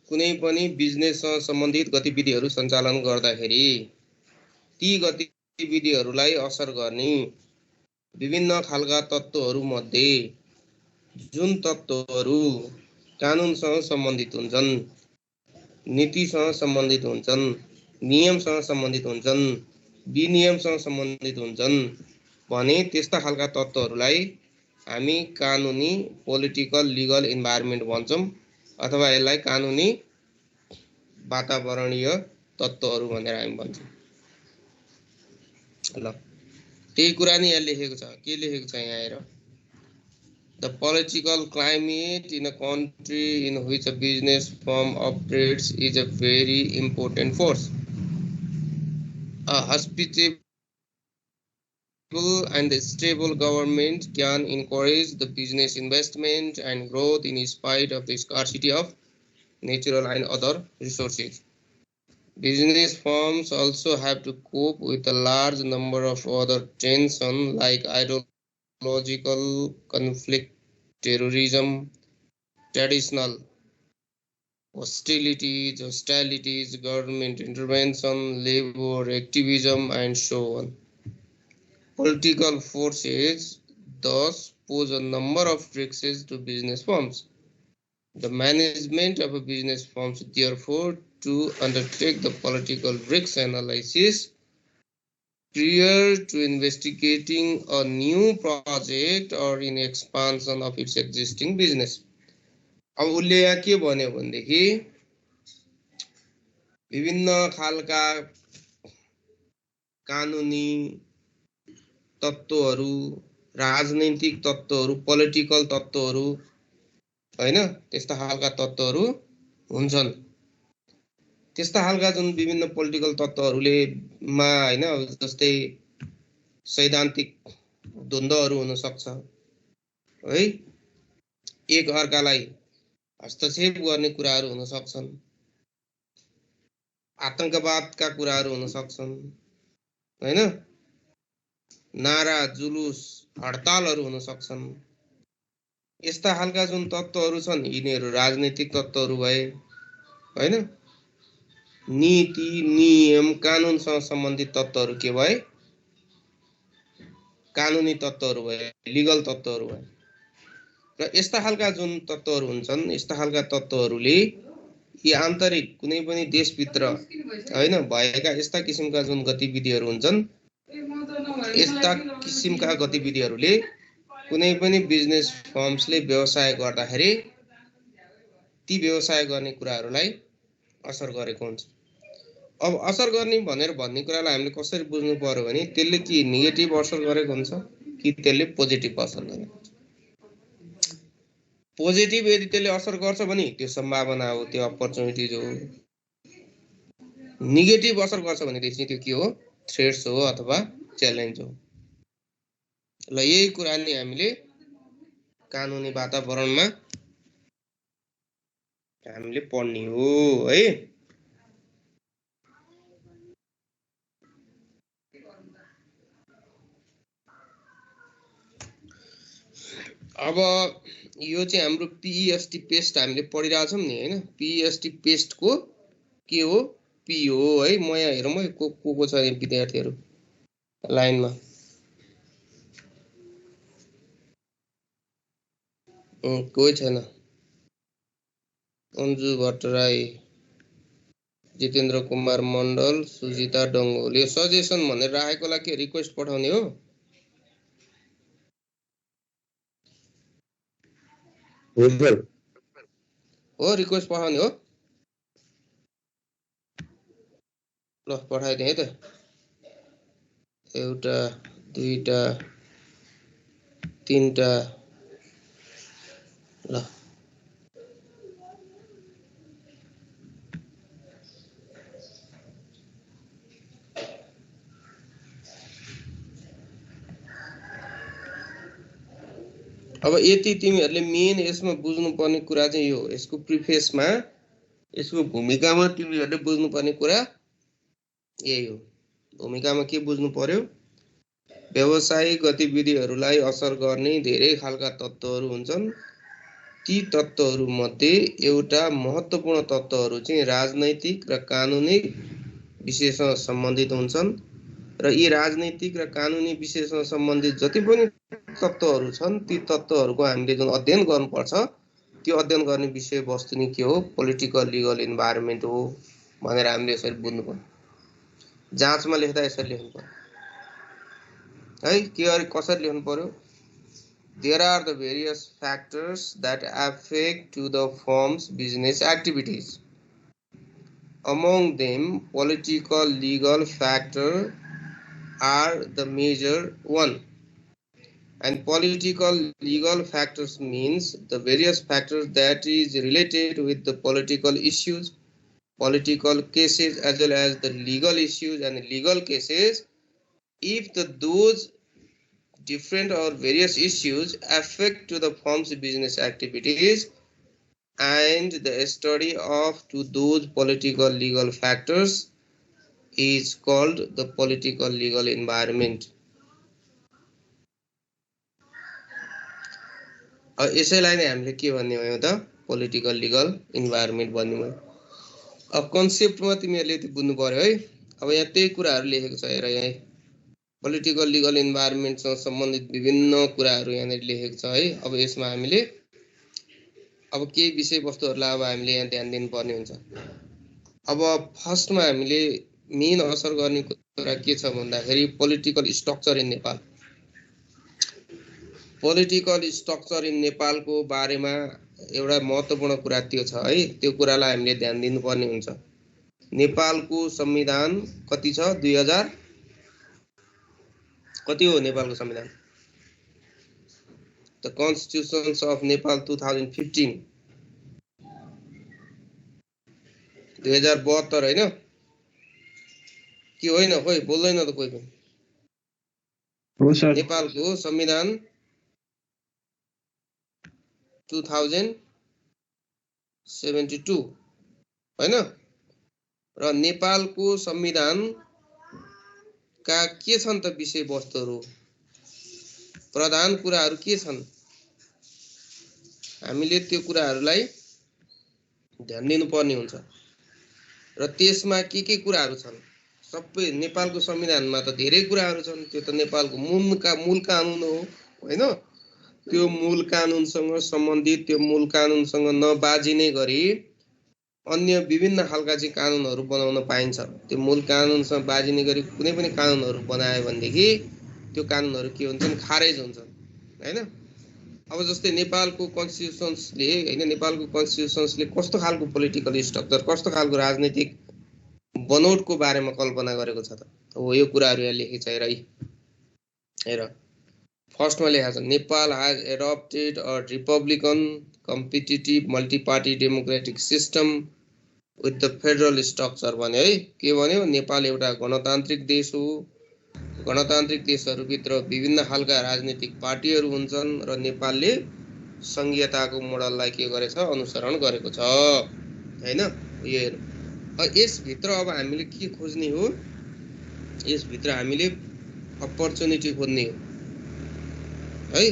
कुनै पनि बिजनेससँग सम्बन्धित गतिविधिहरू सञ्चालन गर्दाखेरि ती गतिविधिहरूलाई असर गर्ने विभिन्न खालका तत्त्वहरू मध्ये जुन तत्त्वहरू कानुनसँग सम्बन्धित हुन्छन्, नीतिसँग सम्बन्धित हुन्छन्, नियमसँग सम्बन्धित हुन्छन्, विनियमसँग सम्बन्धित हुन्छन् भने त्यस्ता खालका तत्त्वहरूलाई हामी कानुनी पोलिटिकल लिगल इन्भाइरोमेन्ट भन्छौं अथवा यसलाई कानुनी वातावरणीय तत्त्वहरू भनेर हामी भन्छौं। ल त्यही कुरा नि यहाँ लेखेको छ। के लेखेको छ यहाँ हेर। The political climate in a country in which a business firm operates is a very important force. A hospitable and stable government can encourage the business investment and growth in spite of the scarcity of natural and other resources. Business firms also have to cope with a large number of other tensions like ideological conflict, terrorism, traditional hostilities, government intervention, labor activism, and so on. Political forces thus pose a number of risks to business firms. The management of a business firm, therefore, to undertake the political risk analysis prior to investigating a new project or in expansion of its existing business. अब उसले यहाँ के भन्यो भनेदेखि विभिन्न खालका कानुनी तत्त्वहरू, राजनैतिक तत्त्वहरू, पोलिटिकल तत्त्वहरू हैन, त्यस्ता खालका तत्त्वहरू हुन्छन्। त्यस्ता खालका जुन विभिन्न पोलिटिकल तत्त्वहरूले मा हैन, जस्तै सैद्धान्तिक द्वन्द्वहरू हुन सक्छ है, एक अर्कालाई हस्तक्षेप गर्ने कुराहरू हुन सक्छन्, आतंकवादका कुराहरू हुन सक्छन् हैन, नारा जुलुस हडतालहरू हुन सक्छन्। यस्ता खालका जुन तत्त्वहरू छन् यिनीहरू राजनीतिक तत्त्वहरू भए हैन, नीति नियम कानुनसँग सम्बन्धित तत्त्वहरू के भए, कानुनी तत्त्वहरू भए, लिगल तत्त्वहरू भए। र यस्ता खालका जुन तत्त्वहरू हुन्छन्, यस्ता खालका तत्त्वहरूले यी आन्तरिक कुनै पनि देशभित्र हैन भएका यस्ता किसिमका जुन गतिविधिहरू हुन्छन्, यस्ता किसिमका गतिविधिहरूले कुनै पनि बिजनेस फर्म्सले व्यवसाय गर्दाखेरि ती व्यवसाय गर्ने कुराहरूलाई असर गरेको हुन्छ। अब असर गर्ने भनेर भन्ने कुरालाई हामीले कसरी बुझ्नु पर्यो भने त्यसले कि नेगेटिभ असर गरेको हुन्छ कि त्यसले पोजिटिभ असर गरेको हुन्छ। पोजिटिभ यदि त्यसले असर गर्छ भने त्यो सम्भावना हो, त्यो अपर्च्युनिटिज हो। नेगेटिभ असर गर्छ भनेदेखि त्यो के हो, थ्रेट्स हो अथवा च्यालेन्ज हो। ल यही कुरा नि हामीले कानुनी वातावरणमा हामीले पढ्ने हो है। अब यो चाहिँ हाम्रो पीईएसटी पेस्ट हामीले पढिरहेछौं नि हैन। पीईएसटी पेस्ट को के हो, पी हो है। म यहाँ हेरौँ है को छ विद्यार्थीहरु लाइनमा। कोही छैन। अन्जु भट्टराई, जितेन्द्र कुमार मण्डल, सुजिता डंगोल। यो सजेसन भनेर राखेकोलाई के रिक्वेस्ट पठाउने हो? हो रिक्वेस्ट पठाउने हो। ल पठाइदिए है त। एउटा दुईटा तीनटा ल अब यति तिमीहरुले मेन यसमा बुझ्नुपर्ने कुरा चाहिँ यो। यसको प्रिफेसमा यसको भूमिकामा तिमीहरुले बुझ्नुपर्ने कुरा यही हो। भूमिकामा के बुझ्नु पर्यो? व्यावसायिक गतिविधिहरूलाई असर गर्ने धेरै खालका तत्त्वहरू हुन्छन्। ती तत्त्वहरूमध्ये एउटा महत्त्वपूर्ण तत्त्वहरू चाहिँ राजनैतिक र कानुनी विषयसँग सम्बन्धित हुन्छन् र यी राजनैतिक र कानुनी विषयसँग सम्बन्धित जति पनि तत्त्वहरू छन् ती तत्त्वहरूको हामीले जुन अध्ययन गर्नुपर्छ त्यो अध्ययन गर्ने विषयवस्तु नै के हो पोलिटिकल लिगल इन्भाइरोमेन्ट हो भनेर हामीले यसरी बुझ्नु पर्यो। जाँचमा लेख्दा यसरी लेख्नु पर्यो है। के गरी कसरी लेख्नु पर्यो? There are the various factors that affect to the firm's business activities. Among them, political legal factors are the major one. And political legal factors means the various factors that is related with the political issues, political cases, as well as the legal issues and legal cases. If those different or various issues affect to the firm's business activities and the study of to those political legal factors is called the political legal environment. यसैलाई नै हामीले के भन्ने भयो त political legal environment भन्ने भयो। अब कन्सेप्टमा तिमीहरूले त्यो बुझ्नु पर्यो है। अब यहाँ त्यही कुराहरू लेखेको छ हेर, यहाँ पोलिटिकल लिगल इन्भाइरोमेन्टसँग सम्बन्धित विभिन्न कुराहरू यहाँनिर लेखेको छ है। अब यसमा हामीले अब केही विषयवस्तुहरूलाई अब हामीले यहाँ ध्यान दिनुपर्ने हुन्छ। अब फर्स्टमा हामीले मेन असर गर्ने कुरा के छ भन्दाखेरि political structure in Nepal. Political structure in नेपालको बारेमा एउटा महत्त्वपूर्ण कुरा त्यो छ है। त्यो कुरालाई हामीले ध्यान दिनुपर्ने हुन्छ। नेपालको संविधान कति छ? 2000 कति हो नेपालको संविधान? द कन्स्टिट्युसन्स अफ नेपाल 2015 2072 हैन के होइन? खोइ बोल्दैन त कोही पनि। हो सर। नेपालको संविधान 2072 हैन? र नेपालको संविधान का के छन् त विषयवस्तुहरू? प्रधान कुराहरू के छन्? हामीले त्यो कुराहरूलाई ध्यान दिनुपर्ने हुन्छ। र त्यसमा के कुराहरू छन्? सबै नेपालको संविधानमा त धेरै कुराहरू छन्। त्यो त नेपालको मूल कानुन हो हैन? त्यो मूल कानुनसँग सम्बन्धित, त्यो मूल कानुनसँग नबाजिने गरी अन्य विभिन्न खालका चाहिँ कानुनहरू बनाउन पाइन्छ। त्यो मूल कानुनसँग बाजिने गरी कुनै पनि कानुनहरू बनायो भनेदेखि त्यो कानुनहरू के हुन्छन्? खारेज हुन्छन् हैन? अब जस्तै नेपालको कन्स्टिट्युसन्सले हैन, नेपालको कन्स्टिट्युसन्सले कस्तो खालको पोलिटिकल स्ट्रक्चर, कस्तो खालको राजनीतिक बनोटको बारेमा कल्पना गरेको छ त? हो यो कुराहरू यहाँ लेखेको छ हेर। फर्स्टमा लेखेको छ Nepal has adapted a Republican competitive multiparty democratic system with the federal structure भन्यो है। के भन्यो? नेपाल एउटा गणतान्त्रिक देश हो। गणतान्त्रिक देशहरूभित्र विभिन्न खालका राजनीतिक पार्टीहरू हुन्छन् र नेपालले संघीयताको मोडललाई के गरेछ? अनुसरण गरेको छ हैन? यो हेर्नु। यसभित्र अब हामीले के खोज्ने हो? यसभित्र हामीले अपर्च्युनिटी खोज्ने हो है।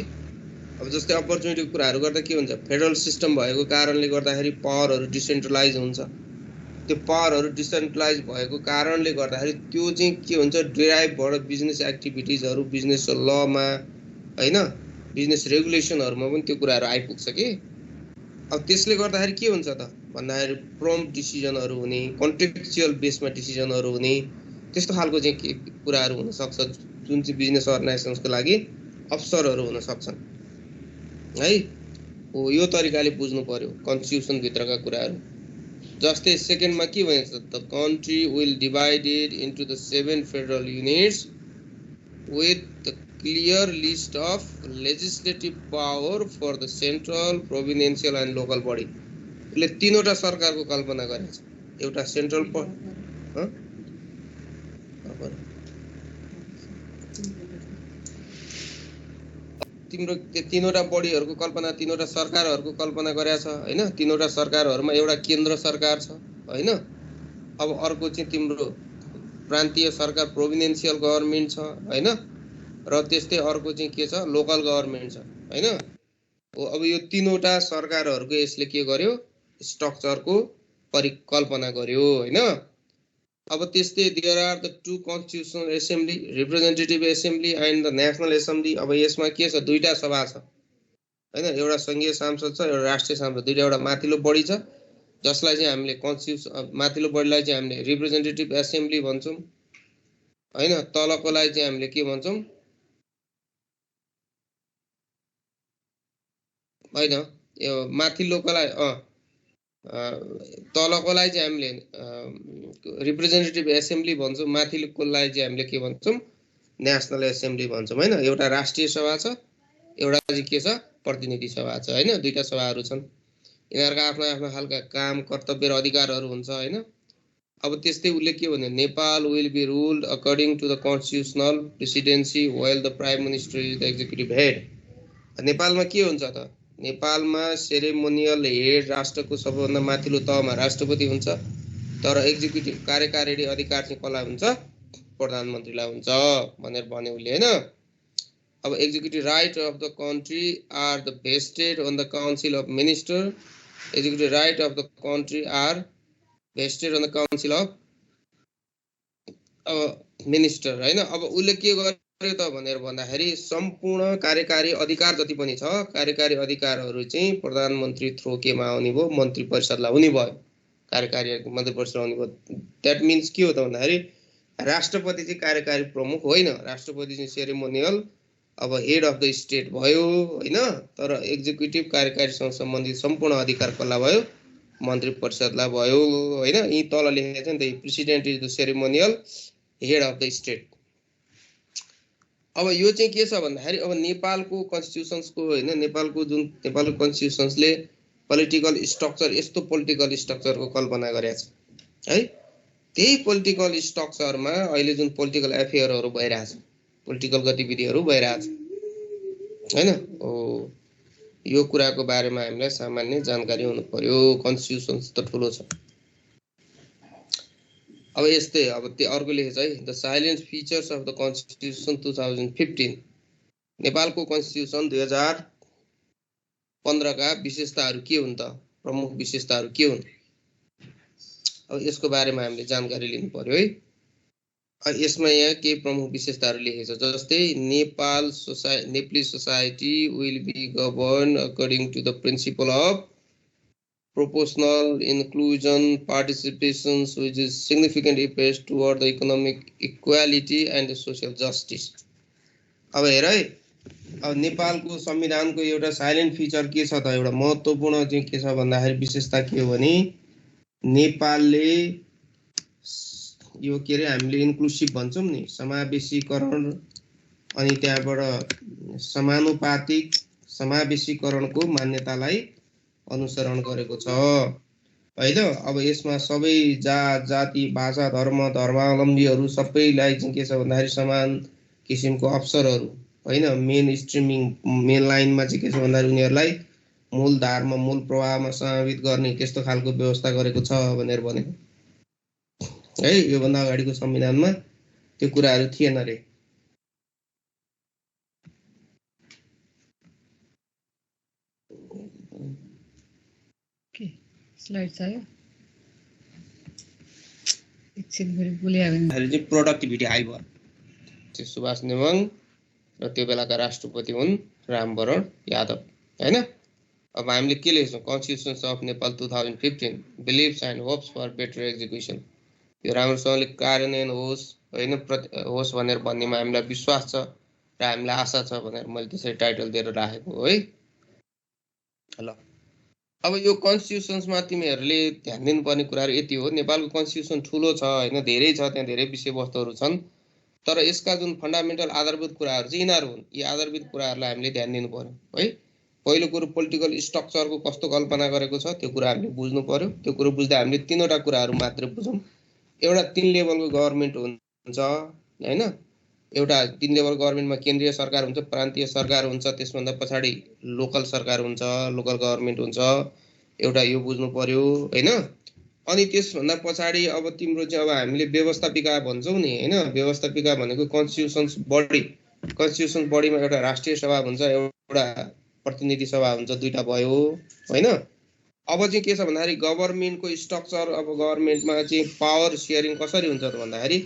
अब जस्तै अपर्च्युनिटीको कुराहरू गर्दा के हुन्छ? फेडरल सिस्टम भएको कारणले गर्दाखेरि पावरहरू डिसेन्ट्रलाइज हुन्छ। त्यो पावरहरू डिसेन्ट्रलाइज भएको कारणले गर्दाखेरि त्यो चाहिँ के हुन्छ? ड्राइभबाट बिजनेस एक्टिभिटिजहरू, बिजनेस लमा हैन, बिजनेस रेगुलेसनहरूमा पनि त्यो कुराहरू आइपुग्छ कि। अब त्यसले गर्दाखेरि के हुन्छ त भन्दाखेरि प्रम्प्ट डिसिजनहरू हुने, कन्टेक्चुअल बेसमा डिसिजनहरू हुने, त्यस्तो खालको चाहिँ के कुराहरू हुन सक्छ जुन चाहिँ बिजनेस अर्गनाइजेसन्सको लागि अवसरहरू हुन सक्छन् है। हो यो तरिकाले बुझ्नु पर्यो कन्स्टिट्युसन भित्रका कुराहरू। जस्तै सेकेन्डमा के भनेको छ? The country will divided into the 7 federal units with the clear list of legislative power for the central, provincial and local body. उसले 3वटा सरकारको कल्पना गरेको छ। एउटा सेन्ट्रल तिम्रो 3वटा बडीहरूको कल्पना, 3वटा सरकारहरूको कल्पना गरेको छ हैन? 3वटा सरकारहरूमा एउटा केन्द्र सरकार छ हैन? अब अर्को चाहिँ तिम्रो प्रान्तीय सरकार, प्रोभिन्सियल गभर्नमेन्ट छ हैन? र त्यस्तै अर्को चाहिँ के छ? लोकल गभर्नमेन्ट छ हैन? हो। अब यो तीनवटा सरकारहरूको यसले के गर्यो, स्ट्रक्चरको परिकल्पना गर्यो हैन। अब त्यस्तै there are the two constitutional assembly, representative assembly and the national assembly. अब यसमा के छ, दुईटा सभा छ हैन, एउटा संघीय संसद छ, एउटा राष्ट्रिय संसद, दुईटा। एउटा माथिल्लो बढी छ जसलाई चाहिँ हामीले कन्स्टिट्युसन, माथिल्लो बढीलाई चाहिँ हामीले रिप्रेजेन्टेटिभ एसेम्ब्ली भन्छौँ हैन, तलकोलाई चाहिँ हामीले के भन्छौँ हैन, यो माथिल्लोकोलाई तलकोलाई चाहिँ हामीले रिप्रेजेन्टेटिभ एसेम्ब्ली भन्छौँ, माथिल्लोकोलाई चाहिँ हामीले के भन्छौँ, नेसनल एसेम्ब्ली भन्छौँ हैन। एउटा राष्ट्रिय सभा छ, एउटा चाहिँ के छ, प्रतिनिधि सभा छ हैन, दुईटा सभाहरू छन्। यिनीहरूका आफ्नो आफ्नो खालका काम, कर्तव्य र अधिकारहरू हुन्छ हैन। अब त्यस्तै उसले के भन्यो, Nepal will be ruled according to the constitutional presidency while the prime minister is the executive head. नेपालमा के हुन्छ त, नेपालमा सेरेमोनियल हेड, राष्ट्रको सबैभन्दा माथिल्लो तहमा राष्ट्रपति हुन्छ, तर एक्जिक्युटिभ कार्यकारी अधिकार चाहिँ कसलाई हुन्छ, प्रधानमन्त्रीलाई हुन्छ भनेर भन्यो उसले हैन। अब executive right of the country are the vested on the council of minister, executive right of the country are vested on the council of minister हैन। अब उसले के गर्यो त भनेर भन्दाखेरि सम्पूर्ण कार्यकारी अधिकार जति पनि छ, कार्यकारी अधिकारहरू चाहिँ प्रधानमन्त्री थ्रो केमा आउने भयो, मन्त्री परिषदलाई हुने भयो, कार्यकारी मन्त्री परिषद आउने भयो। द्याट मिन्स के हो त भन्दाखेरि राष्ट्रपति चाहिँ कार्यकारी प्रमुख होइन, राष्ट्रपति चाहिँ सेरेमोनियल अब हेड अफ द स्टेट भयो हैन, तर एक्जिक्युटिभ कार्यकारीसँग सम्बन्धित सम्पूर्ण अधिकार कसलाई भयो, मन्त्री परिषदलाई भयो हैन। यी तल लेखेको छ नि त, president is the ceremonial head of the state. अब यो चाहिँ के छ भन्दाखेरि अब नेपालको कन्स्टिट्युसन्सको हैन, नेपालको जुन नेपालको कन्स्टिट्युसन्सले पोलिटिकल स्ट्रक्चर, यस्तो पोलिटिकल स्ट्रक्चरको कल्पना गरेको छ है। त्यही पोलिटिकल स्ट्रक्चरमा अहिले जुन पोलिटिकल एफेयरहरू भइरहेछ, पोलिटिकल गतिविधिहरू भइरहेछ हैन, यो कुराको बारेमा हामीलाई सामान्य जानकारी हुनु पर्यो। कन्स्टिट्युसन्स त ठुलो छ। अब यस्तै अब त्यो अर्को लेखेछ है, the silent features of the constitution 2015। नेपालको कन्स्टिट्युसन 2015 का विशेषताहरू के हुन् त, प्रमुख विशेषताहरू के हुन्, अब यसको बारेमा हामीले जानकारी लिनु पर्यो है। यसमा यहाँ केही प्रमुख विशेषताहरू लेखेको छ, जस्तै Nepali society will be govern according to the principle of proportional inclusion participation which is significant effects toward the economic equality and social justice। अब हेर है, अब नेपालको संविधानको एउटा साइलेन्ट फिचर के छ त, एउटा महत्त्वपूर्ण चाहिँ के छ भन्दाखेरि विशेषता के हो भने नेपालले यो के रे हामीले इन्क्लुसिभ भन्छौँ नि, समावेशीकरण अनि त्यहाँबाट समानुपातिक समावेशीकरणको मान्यतालाई अनुसरण गरेको छ हैन। अब यसमा सबै जाति, भाषा, धर्मावलम्बीहरू सबैलाई चाहिँ के छ भन्दाखेरि समान किसिमको अवसरहरू हैन, मेन लाइनमा चाहिँ के छ भन्दाखेरि उनीहरूलाई मूल धारमा, मूल प्रवाहमा समावेश गर्ने त्यस्तो खालको व्यवस्था गरेको छ भनेर भनेको है। योभन्दा अगाडिको संविधानमा त्यो कुराहरू थिएन रे। स्लाइड्स आयो एकछिन फेरि भुलियो भने प्रोडक्टिभिटी हाई भयो। त्यो सुभाष नेवाङ र त्यो बेलाका राष्ट्रपति हुन् रामवरण यादव हैन। अब हामीले के लेख्छौँ, constitution of Nepal 2015 believes and hopes for better execution. यो राम्रोसँगले कार्यान्वयन होस् भनेर भन्नेमा हामीलाई विश्वास छ र हामीलाई आशा छ भनेर मैले त्यसरी टाइटल दिएर राखेको हो है। ल अब यो कन्स्टिट्युसन्समा तिमीहरूले ध्यान दिनुपर्ने कुराहरू यति हो, नेपालको कन्स्टिट्युसन ठुलो छ हैन, धेरै छ, त्यहाँ धेरै विषयवस्तुहरू छन्, तर यसका जुन फन्डामेन्टल आधारभूत कुराहरू चाहिँ यिनीहरू हुन्। यी आधारभूत कुराहरूलाई हामीले ध्यान दिनु पर्यो है। पहिलो कुरो पोलिटिकल स्ट्रक्चरको कस्तो कल्पना गरेको छ त्यो कुरा हामीले बुझ्नु पर्यो। त्यो कुरो बुझ्दा हामीले तीनवटा कुराहरू मात्र बुझौँ। एउटा 3 लेभलको गभर्नमेन्ट हुन्छ हैन, एउटा 3 लेभल गभर्नमेन्टमा केन्द्रीय सरकार हुन्छ, प्रान्तीय सरकार हुन्छ, त्यसभन्दा पछाडि लोकल सरकार हुन्छ, लोकल गभर्नमेन्ट हुन्छ, एउटा यो बुझ्नु पर्यो हैन। अनि त्यसभन्दा पछाडि अब तिम्रो चाहिँ अब हामीले व्यवस्थापिका भन्छौँ नि हैन, व्यवस्थापिका भनेको कन्स्टिट्युसन बडी, कन्स्टिट्युसन बडीमा एउटा राष्ट्रिय सभा हुन्छ, एउटा प्रतिनिधि सभा हुन्छ, 2टा भयो हैन। अब चाहिँ के छ भन्दाखेरि गभर्नमेन्टको स्ट्रक्चर, अब गभर्नमेन्टमा चाहिँ पावर सेयरिङ कसरी हुन्छ त भन्दाखेरि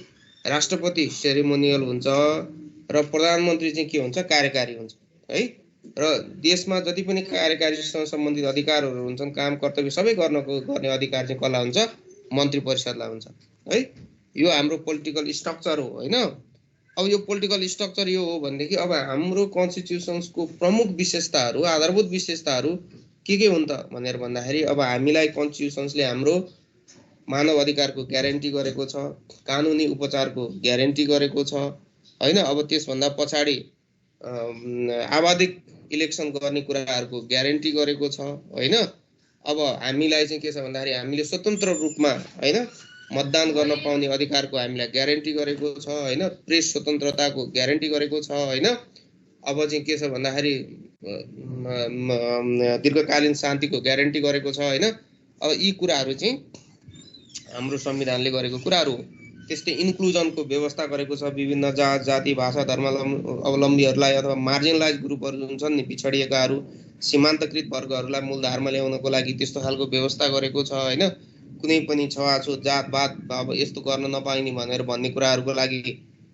राष्ट्रपति सेरेमोनियल हुन्छ र प्रधानमन्त्री चाहिँ के हुन्छ, कार्यकारी हुन्छ है। र देशमा जति पनि कार्यकारीसँग सम्बन्धित अधिकारहरू हुन्छन्, काम कर्तव्य सबै गर्ने अधिकार चाहिँ कसलाई हुन्छ, मन्त्री परिषदलाई हुन्छ है। यो हाम्रो पोलिटिकल स्ट्रक्चर हो हैन। अब यो पोलिटिकल स्ट्रक्चर यो हो भनेदेखि अब हाम्रो कन्स्टिट्युसन्सको प्रमुख विशेषताहरू, आधारभूत विशेषताहरू के हुन् त भनेर भन्दाखेरि अब हामीलाई कन्स्टिट्युसन्सले हाम्रो मानव अधिकारको ग्यारेन्टी गरेको छ, कानुनी उपचारको ग्यारेन्टी गरेको छ हैन। अब त्यसभन्दा पछाडि आवधिक इलेक्सन गर्ने कुराहरूको ग्यारेन्टी गरेको छ हैन। अब हामीलाई चाहिँ के छ भन्दाखेरि हामीले स्वतन्त्र रूपमा हैन मतदान गर्न पाउने अधिकारको हामीलाई ग्यारेन्टी गरेको छ हैन। प्रेस स्वतन्त्रताको ग्यारेन्टी गरेको छ हैन। अब चाहिँ के छ भन्दाखेरि दीर्घकालीन शान्तिको ग्यारेन्टी गरेको छ हैन। अब यी कुराहरू चाहिँ हाम्रो संविधानले गरेको कुराहरू हो। त्यस्तै इन्क्लुजनको व्यवस्था गरेको छ, विभिन्न जात जाति भाषा धर्म अवलम्बीहरूलाई अथवा मार्जिनलाइज ग्रुपहरू हुन्छन् नि, पिछडिएकाहरू, सीमान्तकृत वर्गहरूलाई मूलधारमा ल्याउनको लागि त्यस्तो खालको व्यवस्था गरेको छ हैन। कुनै पनि छुवाछुत जातपात अब यस्तो गर्न नपाइने भनेर भन्ने कुराहरूको लागि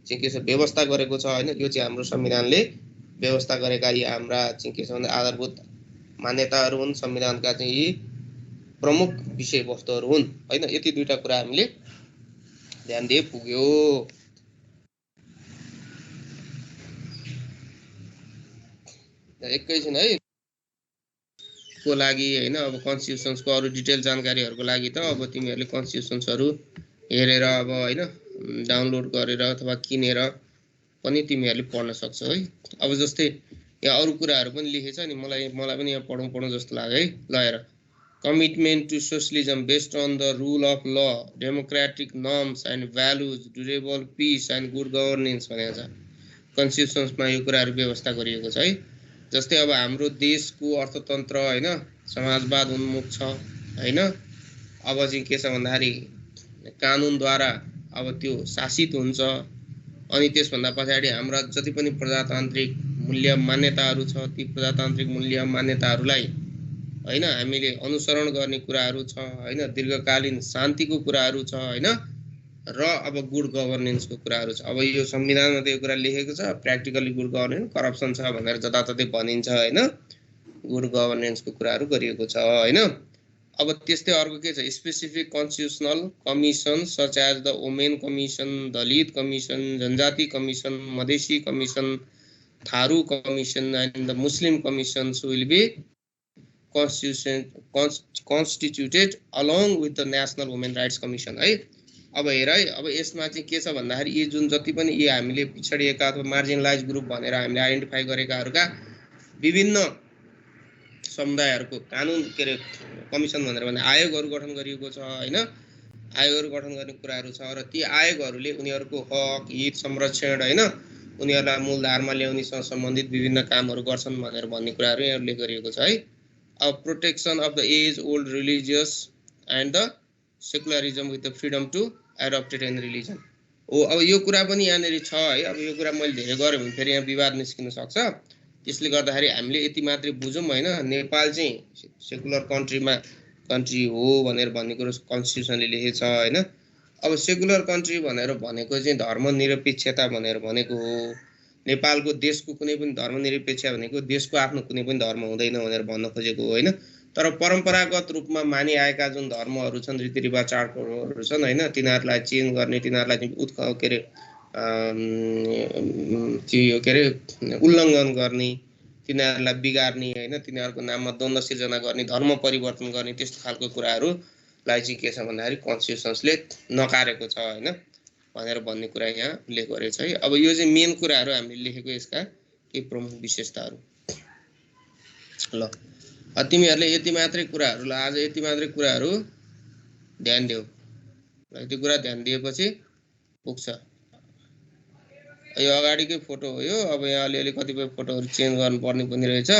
चाहिँ के छ व्यवस्था गरेको छ हैन। यो चाहिँ हाम्रो संविधानले व्यवस्था गरेका यी हाम्रा चाहिँ के छ भन्दा आधारभूत मान्यताहरू हुन्, संविधानका चाहिँ यी प्रमुख विषयवस्तुहरू हुन् हैन। यति 2टा कुरा हामीले ध्यान दिए पुग्यो। एकैछिन है को लागि हैन। अब कन्स्टिट्युसन्सको अरु डिटेल जानकारीहरुको लागि त अब तिमीहरुले कन्स्टिट्युसन्सहरु हेरेर अब हैन डाउनलोड गरेर अथवा किनेर पनि तिमीहरुले पढ्न सक्छौ है। अब जस्तै यहाँ अरु कुराहरु पनि लेखेछ नि, मलाई पनि यहाँ पढौं जस्तो लाग्यो है। ल हेर, commitment to socialism based on the rule of law, democratic norms and values, durable peace and good governance भनेको छ। कन्स्टिट्युसन्समा यो कुराहरु व्यवस्था गरिएको छ है। जस्तै अब हाम्रो देशको अर्थतन्त्र हैन समाजवाद उन्मुख छ हैन। अब चाहिँ के छ भन्दाखेरि कानुनद्वारा अब त्यो शासित हुन्छ। अनि त्यसभन्दा पछाडि हाम्रा जति पनि प्रजातान्त्रिक मूल्य मान्यताहरू छ, ती प्रजातान्त्रिक मूल्य मान्यताहरूलाई हैन हामीले अनुसरण गर्ने कुराहरू छ हैन। दीर्घकालीन शान्तिको कुराहरू छ हैन। र अब गुड गभर्नेन्सको कुराहरू छ। अब यो संविधानमा त यो कुरा लेखेको छ, प्र्याक्टिकली गुड गभर्नेन्स करप्सन छ भनेर जताततै भनिन्छ हैन। गुड गभर्नेन्सको कुराहरू गरिएको छ हैन। अब त्यस्तै अर्को के छ, specific constitutional commission such as the women commission, Dalit commission, जनजाति commission, Madhesi commission, Tharu commission and the Muslim commissions will be constituted along with the National Women Rights Commission है। अब हेर है, अब यसमा चाहिँ के छ भन्दाखेरि यी जुन जति पनि यी हामीले पिछडिएका अथवा मार्जिनलाइज ग्रुप भनेर हामीले आइडेन्टिफाई गरेकाहरुका विभिन्न समुदायहरुको कानुन के रे कमिसन भनेर भन्ने आयोगहरु गठन गरिएको छ हैन। आयोगहरु गठन गर्ने कुराहरु छ र ती आयोगहरुले उनीहरुको हक हित संरक्षण हैन, उनीहरुलाई मूलधारमा ल्याउनेसँग सम्बन्धित विभिन्न कामहरु गर्छन् भनेर भन्ने कुराहरु यहाँ उल्लेख गरिएको छ है। अब protection of the age old religious and the secularism with the freedom to adapted and religion हो। अब यो कुरा पनि यहाँनेरि छ है। अब यो कुरा मैले धेरै गरे भने फेरि यहाँ विवाद निस्किन सक्छ। त्यसले गर्दाखेरि हामीले यति मात्रै बुझौँ हैन। नेपाल चाहिँ सेकुलर कन्ट्री हो भनेर भन्ने कुरो कन्स्टिट्युसनले लेखेको छ हैन। अब सेकुलर कन्ट्री भनेर भनेको चाहिँ धर्मनिरपेक्षता भनेर भनेको हो। नेपालको देशको कुनै पनि धर्मनिरपेक्ष भनेको देशको आफ्नो कुनै पनि धर्म हुँदैन भनेर भन्न खोजेको हो हैन। तर परम्परागत रूपमा मानिआएका जुन धर्महरू छन्, रीतिरिवाज चाडपर्वहरू छन् हैन, तिनीहरूलाई चेन्ज गर्ने, तिनीहरूलाई उल्लङ्घन गर्ने, तिनीहरूलाई बिगार्ने हैन, तिनीहरूको नाममा द्वन्द्व सिर्जना गर्ने, धर्म परिवर्तन गर्ने, त्यस्तो खालको कुराहरूलाई चाहिँ के छ भन्दाखेरि कन्स्टिट्युसन्सले नकारेको छ हैन भनेर भन्ने कुरा यहाँ उल्लेख गरेको छ है। अब यो चाहिँ मेन कुराहरू हामीले लेखेको यसका केही प्रमुख विशेषताहरू। ल तिमीहरूले यति मात्रै कुराहरू, ल आज यति मात्रै कुराहरू ध्यान देऊ। यति कुरा ध्यान दिएपछि पुग्छ। यो अगाडिकै फोटो हो यो। अब यहाँ अलिअलि कतिपय फोटोहरू चेन्ज गर्नुपर्ने पनि रहेछ।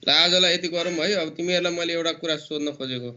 ल आजलाई यति गरौँ है। अब तिमीहरूलाई मैले एउटा कुरा सोध्न खोजेको